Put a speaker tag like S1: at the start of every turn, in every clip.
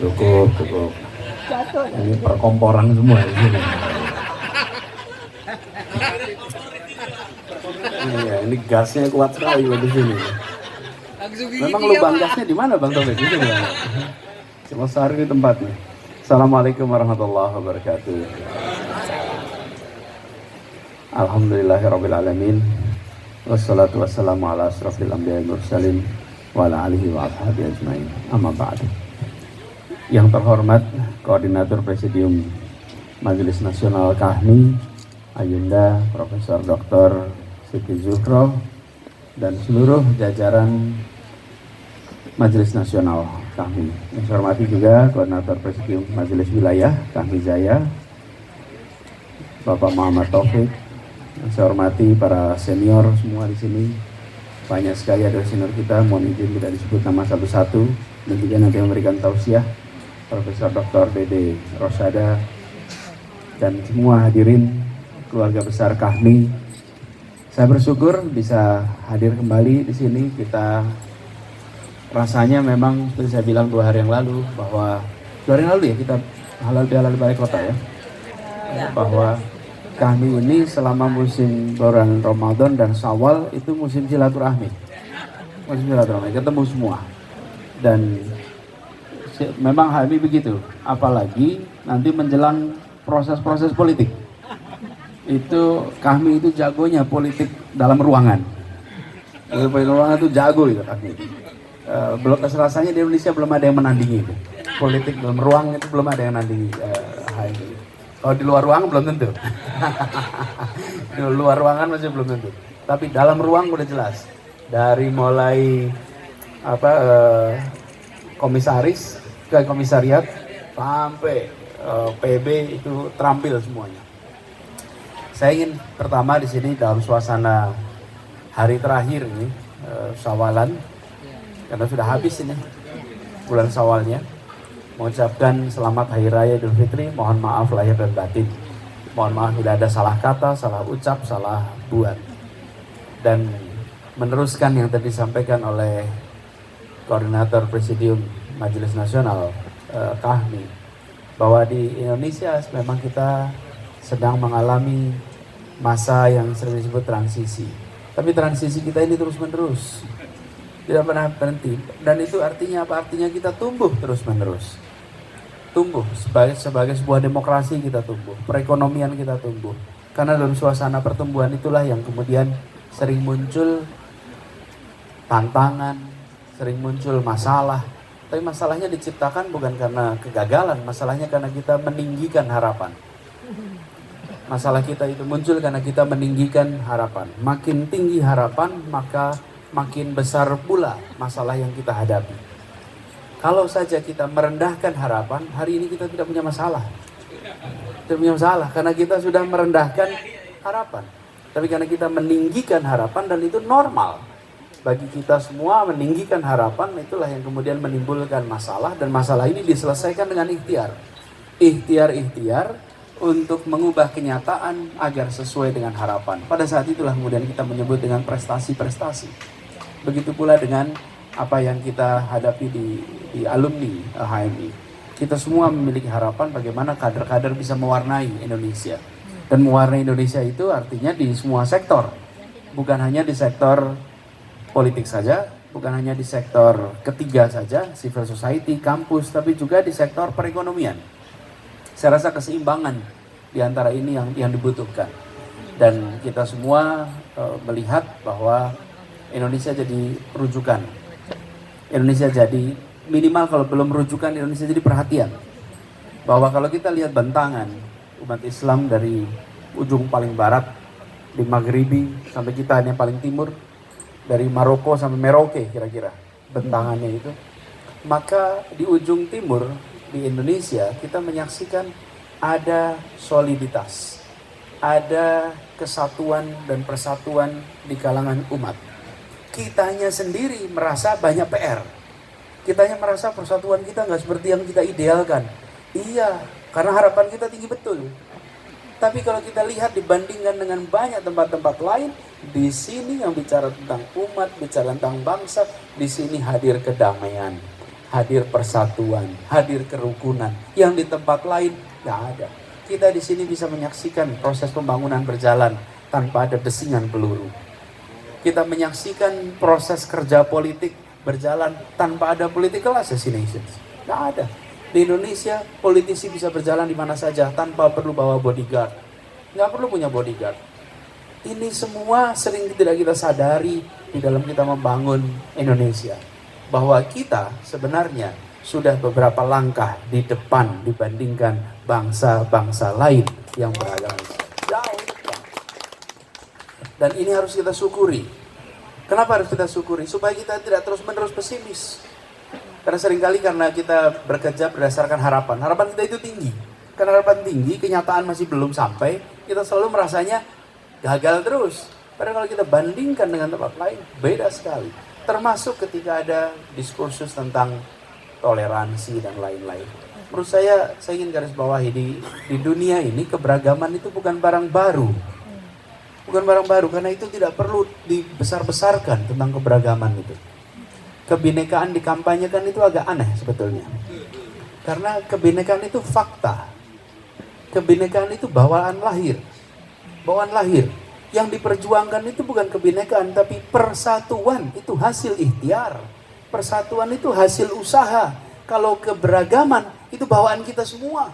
S1: Cukup, cukup. Ini perkomporan semua di sini. Iya, ini gasnya kuat sekali di sini. Memang lubang gasnya di mana Bang Taufik? Di sini Bang. Cuma sehari di tempatnya. Assalamualaikum warahmatullahi wabarakatuh. Alhamdulillahirrabbilalamin. Wassalatu wassalamu ala asrafil anbiya'i mursalin wa ala alihi wa ashabihi ajmain. Amma ba'du. Yang terhormat Koordinator Presidium Majelis Nasional KAHMI Ayunda Profesor Dr. Siti Zuhro dan seluruh jajaran Majelis Nasional KAHMI. Yang saya hormati juga Koordinator Presidium Majelis Wilayah KAHMI Jaya Bapak Muhammad Taufik. Yang saya hormati para senior semua di sini. Banyak sekali ada senior kita, mohon izin tidak disebut nama satu-satu, dan juga nanti memberikan tausiah Profesor Dr. Dede Rosada dan semua hadirin keluarga besar KAHMI. Saya bersyukur bisa hadir kembali di sini. Kita rasanya memang seperti saya bilang 2 hari yang lalu bahwa 2 hari yang lalu ya kita halal bihalal di balai kota ya, bahwa KAHMI ini selama musim bulan Ramadan dan Syawal itu musim silaturahmi, ketemu semua. Dan memang HMI begitu, apalagi nanti menjelang proses-proses politik. Itu KAHMI itu jagonya politik dalam ruangan. Politik ruangan itu jago itu KAHMI. Belum rasanya di Indonesia belum ada yang menandingi itu. Politik dalam ruang itu belum ada yang menandingi HMI. Kalau di luar ruangan belum tentu. Di luar ruangan masih belum tentu. Tapi dalam ruang udah jelas. Dari mulai komisaris ke komisariat sampai PB itu terampil semuanya. Saya ingin pertama di sini dalam suasana hari terakhir ini Syawalan, karena sudah habis ini bulan Syawalnya, mengucapkan selamat Hari Raya Idul Fitri. Mohon maaf lahir dan batin. Mohon maaf bila ada salah kata, salah ucap, salah buat. Dan meneruskan yang tadi disampaikan oleh Koordinator Presidium Majelis Nasional KAHMI, bahwa di Indonesia memang kita sedang mengalami masa yang sering disebut transisi. Tapi transisi kita ini terus menerus, tidak pernah berhenti. Dan itu artinya apa? Artinya kita tumbuh terus menerus. Tumbuh sebagai sebuah demokrasi, kita tumbuh, perekonomian kita tumbuh. Karena dalam suasana pertumbuhan itulah yang kemudian sering muncul tantangan, sering muncul masalah. Tapi masalahnya diciptakan bukan karena kegagalan, masalahnya karena kita meninggikan harapan. Masalah kita itu muncul karena kita meninggikan harapan. Makin tinggi harapan, maka makin besar pula masalah yang kita hadapi. Kalau saja kita merendahkan harapan, hari ini kita tidak punya masalah. Tidak punya masalah karena kita sudah merendahkan harapan. Tapi karena kita meninggikan harapan, dan itu normal. Bagi kita semua meninggikan harapan, itulah yang kemudian menimbulkan masalah. Dan masalah ini diselesaikan dengan ikhtiar. Ikhtiar untuk mengubah kenyataan agar sesuai dengan harapan. Pada saat itulah kemudian kita menyebut dengan prestasi-prestasi. Begitu pula dengan apa yang kita hadapi di alumni HMI. Kita semua memiliki harapan bagaimana kader-kader bisa mewarnai Indonesia. Dan mewarnai Indonesia itu artinya di semua sektor. Bukan hanya di sektor politik saja, bukan hanya di sektor ketiga saja, civil society, kampus, tapi juga di sektor perekonomian. Saya rasa keseimbangan di antara ini yang dibutuhkan. Dan kita semua melihat bahwa Indonesia jadi rujukan. Indonesia jadi minimal, kalau belum rujukan, Indonesia jadi perhatian. Bahwa kalau kita lihat bentangan umat Islam dari ujung paling barat di Maghribi sampai kita yang paling timur, dari Maroko sampai Merauke kira-kira bentangannya itu, maka di ujung timur di Indonesia kita menyaksikan ada soliditas, ada kesatuan dan persatuan di kalangan umat. Kitanya sendiri merasa banyak PR. Kitanya merasa persatuan kita nggak seperti yang kita idealkan. Iya, karena harapan kita tinggi betul. Tapi kalau kita lihat dibandingkan dengan banyak tempat-tempat lain, di sini yang bicara tentang umat, bicara tentang bangsa, di sini hadir kedamaian, hadir persatuan, hadir kerukunan. Yang di tempat lain nggak ada. Kita di sini bisa menyaksikan proses pembangunan berjalan tanpa ada desingan peluru. Kita menyaksikan proses kerja politik berjalan tanpa ada political assassinations. Nggak ada. Di Indonesia, politisi bisa berjalan di mana saja tanpa perlu bawa bodyguard. Nggak perlu punya bodyguard. Ini semua sering tidak kita sadari di dalam kita membangun Indonesia. Bahwa kita sebenarnya sudah beberapa langkah di depan dibandingkan bangsa-bangsa lain yang beragama jauh. Dan ini harus kita syukuri. Kenapa harus kita syukuri? Supaya kita tidak terus-menerus pesimis. Karena seringkali karena kita bekerja berdasarkan harapan. Harapan kita itu tinggi. Karena harapan tinggi, kenyataan masih belum sampai, kita selalu merasanya gagal terus. Padahal kalau kita bandingkan dengan tempat lain, beda sekali. Termasuk ketika ada diskursus tentang toleransi dan lain-lain. Menurut saya ingin garis bawahi di dunia ini keberagaman itu bukan barang baru. Bukan barang baru, karena itu tidak perlu dibesar-besarkan tentang keberagaman itu. Kebinekaan dikampanyekan itu agak aneh sebetulnya. Karena kebinekaan itu fakta. Kebinekaan itu bawaan lahir. Bawaan lahir. Yang diperjuangkan itu bukan kebinekaan, tapi persatuan. Itu hasil ikhtiar. Persatuan itu hasil usaha. Kalau keberagaman itu bawaan kita semua.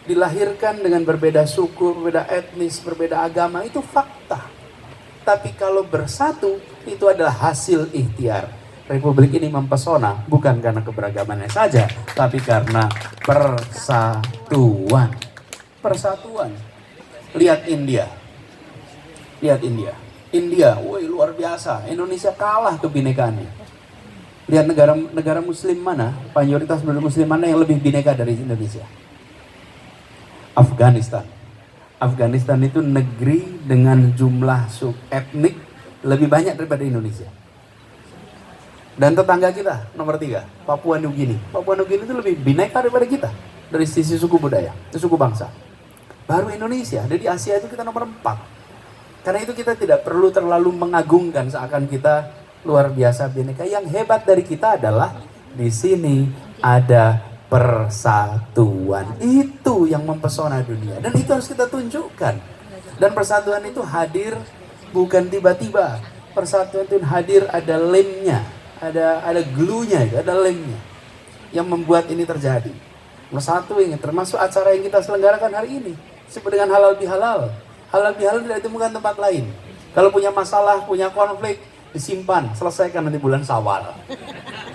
S1: Dilahirkan dengan berbeda suku, berbeda etnis, berbeda agama, itu fakta. Tapi kalau bersatu, itu adalah hasil ikhtiar. Republik ini mempesona, bukan karena keberagamannya saja, tapi karena persatuan. Persatuan. Lihat India. Lihat India. India, woi luar biasa. Indonesia kalah kebinekaannya. Lihat negara muslim mana, mayoritas muslim mana yang lebih bineka dari Indonesia? Afghanistan. Afghanistan itu negeri dengan jumlah etnik lebih banyak daripada Indonesia. Dan tetangga kita nomor 3, Papua New Guinea. Papua New Guinea itu lebih bineka daripada kita dari sisi suku budaya, suku bangsa. Baru Indonesia, di Asia itu kita nomor 4. Karena itu kita tidak perlu terlalu mengagungkan seakan kita luar biasa bineka. Yang hebat dari kita adalah di sini ada persatuan. Itu yang mempesona dunia. Dan itu harus kita tunjukkan. Dan persatuan itu hadir bukan tiba-tiba. Persatuan itu hadir ada lemnya. Ada glue-nya, ada lemnya. Yang membuat ini terjadi. Satu ini termasuk acara yang kita selenggarakan hari ini. Disebut dengan halal bihalal. Halal bihalal tidak ditemukan tempat lain. Kalau punya masalah, punya konflik, disimpan, selesaikan nanti bulan Syawal.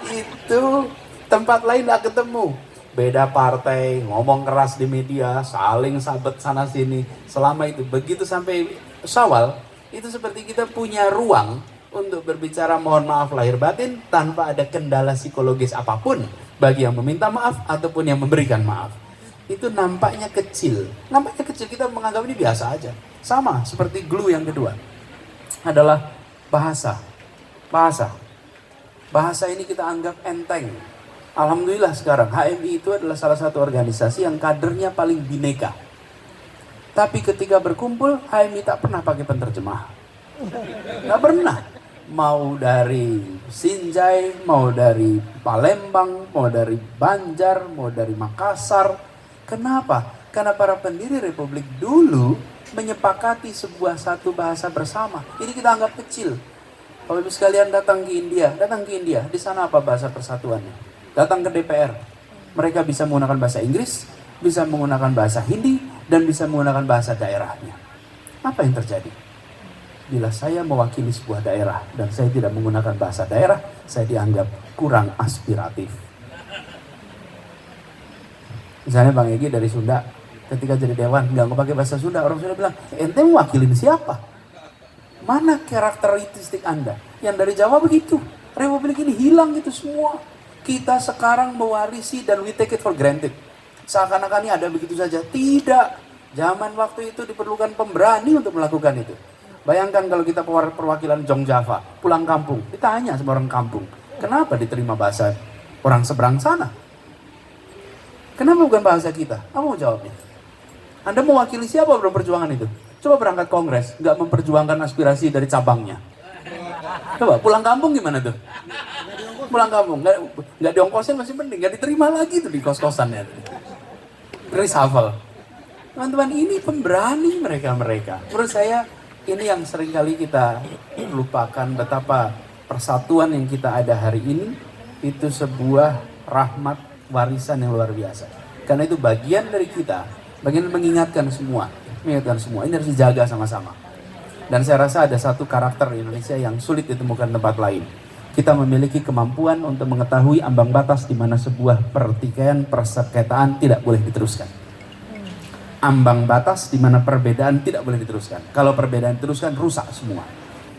S1: Itu tempat lain gak ketemu. Beda partai, ngomong keras di media, saling sabet sana sini. Selama itu, begitu sampai Syawal, itu seperti kita punya ruang untuk berbicara mohon maaf lahir batin tanpa ada kendala psikologis apapun bagi yang meminta maaf ataupun yang memberikan maaf. Itu nampaknya kecil. Nampaknya kecil, kita menganggap ini biasa aja. Sama seperti glue yang kedua. Adalah bahasa. Bahasa ini kita anggap enteng. Alhamdulillah sekarang HMI itu adalah salah satu organisasi yang kadernya paling bineka. Tapi ketika berkumpul, HMI tak pernah pakai penterjemah. Gak pernah. Mau dari Sinjai, mau dari Palembang, mau dari Banjar, mau dari Makassar. Kenapa? Karena para pendiri Republik dulu menyepakati sebuah satu bahasa bersama. Ini kita anggap kecil. Kalau ibu sekalian datang ke India, di sana apa bahasa persatuannya? Datang ke DPR, mereka bisa menggunakan bahasa Inggris, bisa menggunakan bahasa Hindi, dan bisa menggunakan bahasa daerahnya. Apa yang terjadi? Bila saya mewakili sebuah daerah dan saya tidak menggunakan bahasa daerah, saya dianggap kurang aspiratif. Misalnya Bang Egy dari Sunda, ketika jadi dewan nggak pakai bahasa Sunda, orang Sunda bilang, ente mewakilin siapa? Mana karakteristik Anda? Yang dari Jawa begitu. Republik ini hilang itu semua. Kita sekarang mewarisi dan we take it for granted. Seakan-akan ini ada begitu saja. Tidak. Zaman waktu itu diperlukan pemberani untuk melakukan itu. Bayangkan kalau kita perwakilan Jong Java, pulang kampung, ditanya sama orang kampung, kenapa diterima bahasa orang seberang sana? Kenapa bukan bahasa kita? Apa mau jawabnya? Anda mewakili siapa dalam perjuangan itu? Coba berangkat kongres, nggak memperjuangkan aspirasi dari cabangnya. Coba pulang kampung gimana tuh? pulang kampung, nggak diongkosin masih mending, nggak diterima lagi tuh di kos-kosannya. Reshuffle. Teman-teman, ini pemberani mereka. Menurut saya ini yang seringkali kita lupakan, betapa persatuan yang kita ada hari ini itu sebuah rahmat warisan yang luar biasa. Karena itu bagian dari kita, bagian mengingatkan semua. Ini harus dijaga sama-sama. Dan saya rasa ada satu karakter Indonesia yang sulit ditemukan tempat lain. Kita memiliki kemampuan untuk mengetahui ambang batas di mana sebuah pertikaian, persengketaan tidak boleh diteruskan. Ambang batas di mana perbedaan tidak boleh diteruskan. Kalau perbedaan diteruskan, rusak semua.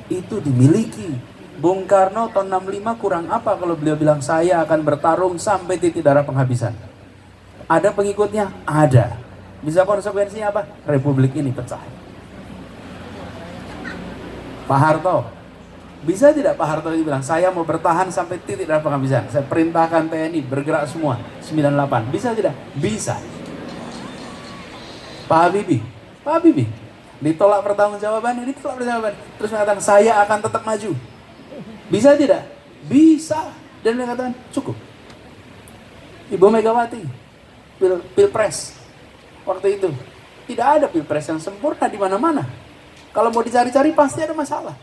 S1: Itu dimiliki. Bung Karno tahun 65 kurang apa kalau beliau bilang saya akan bertarung sampai titik darah penghabisan. Ada pengikutnya? Ada. Bisa konsekuensinya apa? Republik ini pecah. Pak Harto, bisa tidak Pak Harto bilang saya mau bertahan sampai titik darah penghabisan. Saya perintahkan TNI bergerak semua 98. Bisa tidak? Bisa. Pak Habibie ditolak pertanggungjawabannya, terus mengatakan saya akan tetap maju. Bisa tidak? Bisa. Dan dia katakan cukup. Ibu Megawati pilpres waktu itu tidak ada pilpres yang sempurna di mana-mana. Kalau mau dicari-cari pasti ada masalah.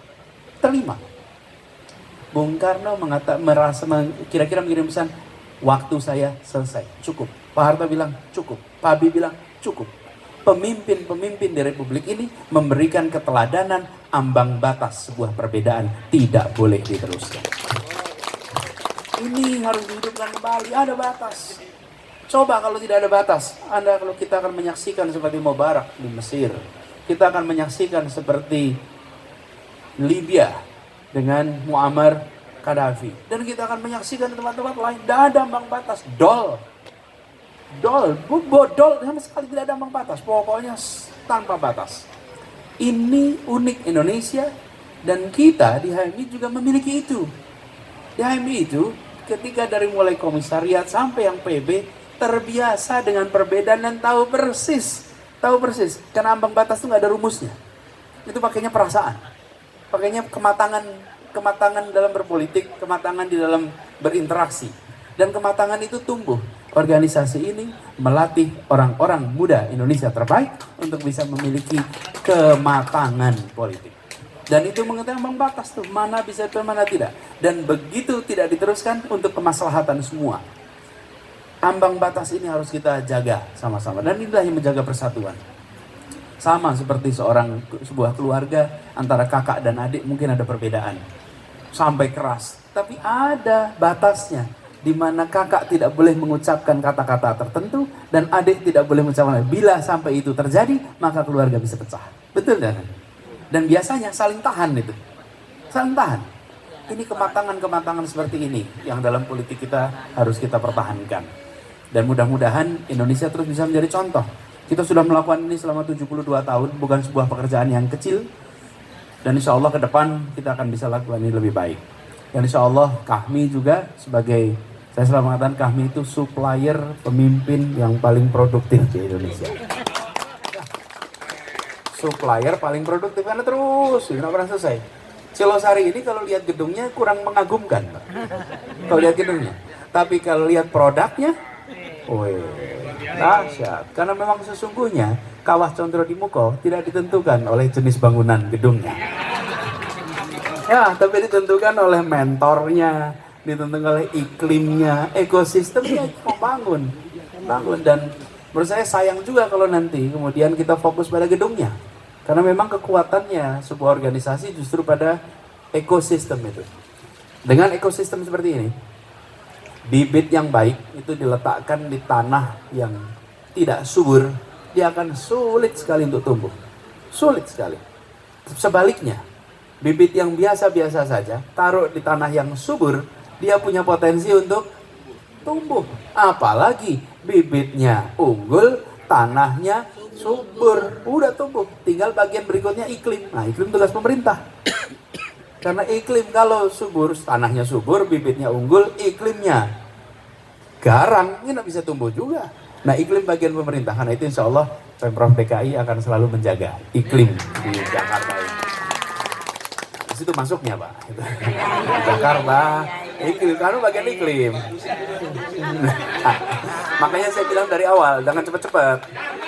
S1: Terima. Bung Karno kira-kira mengirim pesan, waktu saya selesai, cukup. Pak Harto bilang cukup. Pak Habibie bilang cukup. Pemimpin-pemimpin di Republik ini memberikan keteladanan, ambang batas sebuah perbedaan tidak boleh diteruskan. Ini harus dihidupkan kembali, ada batas. Coba kalau tidak ada batas, kalau kita akan menyaksikan seperti Mubarak di Mesir, kita akan menyaksikan seperti Libya dengan Muammar Gaddafi, dan kita akan menyaksikan tempat-tempat lain. Tidak ada ambang batas, dol sama sekali tidak ada ambang batas, pokoknya tanpa batas. Ini unik Indonesia, dan kita di HMI juga memiliki itu. Di HMI itu ketika dari mulai komisariat sampai yang PB terbiasa dengan perbedaan dan tahu persis karena ambang batas itu nggak ada rumusnya. Itu pakainya perasaan, pakainya kematangan dalam berpolitik, kematangan di dalam berinteraksi, dan kematangan itu tumbuh. Organisasi ini melatih orang-orang muda Indonesia terbaik untuk bisa memiliki kematangan politik. Dan itu mengetahui ambang batas tuh, mana bisa itu, mana tidak. Dan begitu tidak diteruskan untuk kemaslahatan semua. Ambang batas ini harus kita jaga sama-sama. Dan inilah yang menjaga persatuan. Sama seperti sebuah keluarga antara kakak dan adik mungkin ada perbedaan. Sampai keras. Tapi ada batasnya. Di mana kakak tidak boleh mengucapkan kata-kata tertentu dan adik tidak boleh mengucapkan. Bila sampai itu terjadi, maka keluarga bisa pecah. Betul kan? Dan biasanya saling tahan itu. Saling tahan. Ini kematangan-kematangan seperti ini yang dalam politik kita harus kita pertahankan. Dan mudah-mudahan Indonesia terus bisa menjadi contoh. Kita sudah melakukan ini selama 72 tahun, bukan sebuah pekerjaan yang kecil. Dan insya Allah ke depan kita akan bisa lakukan ini lebih baik. Dan insya Allah kami juga sebagai, saya selalu mengatakan kami itu supplier pemimpin yang paling produktif di Indonesia. Supplier paling produktif karena terus, tidak pernah selesai. Cilosari ini kalau lihat gedungnya kurang mengagumkan, Pak. Kalau lihat gedungnya. Tapi kalau lihat produknya, dahsyat. Karena memang sesungguhnya Kawah Condro di Muko tidak ditentukan oleh jenis bangunan gedungnya. Ya, tapi ditentukan oleh mentornya, ditentukan oleh iklimnya, ekosistemnya membangun. Dan menurut saya sayang juga kalau nanti kemudian kita fokus pada gedungnya. Karena memang kekuatannya sebuah organisasi justru pada ekosistem itu. Dengan ekosistem seperti ini, bibit yang baik itu diletakkan di tanah yang tidak subur, dia akan sulit sekali untuk tumbuh. Sulit sekali. Sebaliknya, bibit yang biasa-biasa saja, taruh di tanah yang subur, dia punya potensi untuk tumbuh. Apalagi bibitnya unggul, tanahnya subur, udah tumbuh. Tinggal bagian berikutnya iklim. Nah, iklim tugas pemerintah. Karena iklim kalau subur, tanahnya subur, bibitnya unggul, iklimnya garang, ini bisa tumbuh juga. Nah, iklim bagian pemerintah. Karena itu insya Allah Pemprov DKI akan selalu menjaga iklim di Jakarta ini. situ masuknya Pak. Gitu. Jakarta, iklim, karena bagian iklim. Makanya saya bilang dari awal, jangan cepet-cepet.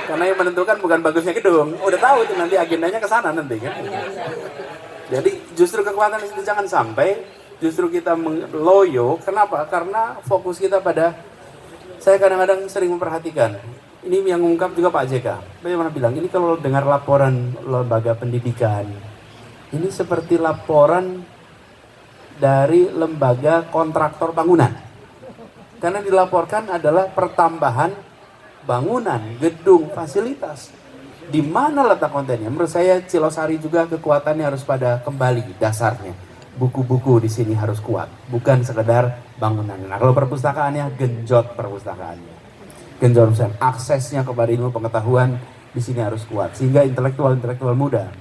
S1: Karena yang menentukan bukan bagusnya gedung. Udah tahu tuh nanti agendanya ke sana nanti kan. Jadi justru kekuatan itu jangan sampai justru kita loyo. Kenapa? Karena fokus kita pada, saya kadang-kadang sering memperhatikan. Ini yang mengungkap juga Pak JK. Bagaimana bilang, ini kalau dengar laporan lembaga pendidikan, ini seperti laporan dari lembaga kontraktor bangunan. Karena dilaporkan adalah pertambahan bangunan, gedung, fasilitas. Di mana letak kontennya? Menurut saya Cilosari juga kekuatannya harus pada kembali dasarnya. Buku-buku di sini harus kuat, bukan sekedar bangunan. Nah, kalau perpustakaannya genjot perpustakaannya. Genjot aksesnya kepada ilmu pengetahuan di sini harus kuat. Sehingga intelektual-intelektual muda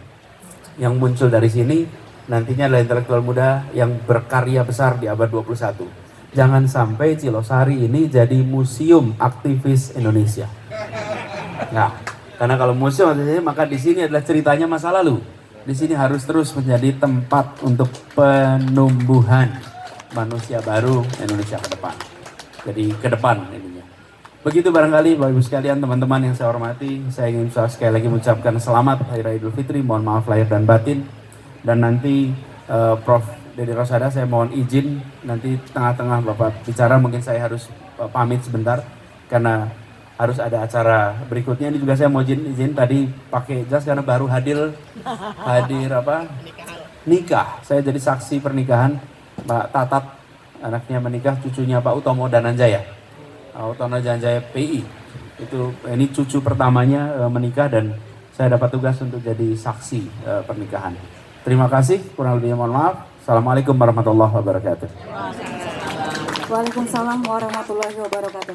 S1: yang muncul dari sini nantinya adalah intelektual muda yang berkarya besar di abad 21. Jangan sampai Cilosari ini jadi museum aktivis Indonesia. Nah, karena kalau museum aktivis maka di sini adalah ceritanya masa lalu. Di sini harus terus menjadi tempat untuk penumbuhan manusia baru Indonesia ke depan. Jadi ke depan ininya. Begitu barangkali Bapak Ibu sekalian, teman-teman yang saya hormati, saya ingin sekali lagi mengucapkan selamat Hari Raya Idul Fitri, mohon maaf lahir dan batin. Dan nanti Prof. Dedi Rosada saya mohon izin nanti tengah-tengah Bapak bicara mungkin saya harus pamit sebentar karena harus ada acara berikutnya. Ini juga saya mau izin tadi pakai jas karena baru hadir nikah. Saya jadi saksi pernikahan Mbak Tatat, anaknya menikah, cucunya Pak Utomo Dananjaya. Utomo Dananjaya PI. Ini cucu pertamanya menikah dan saya dapat tugas untuk jadi saksi pernikahan. Terima kasih, kurang lebihnya mohon maaf. Assalamualaikum warahmatullahi wabarakatuh.
S2: Waalaikumsalam warahmatullahi wabarakatuh.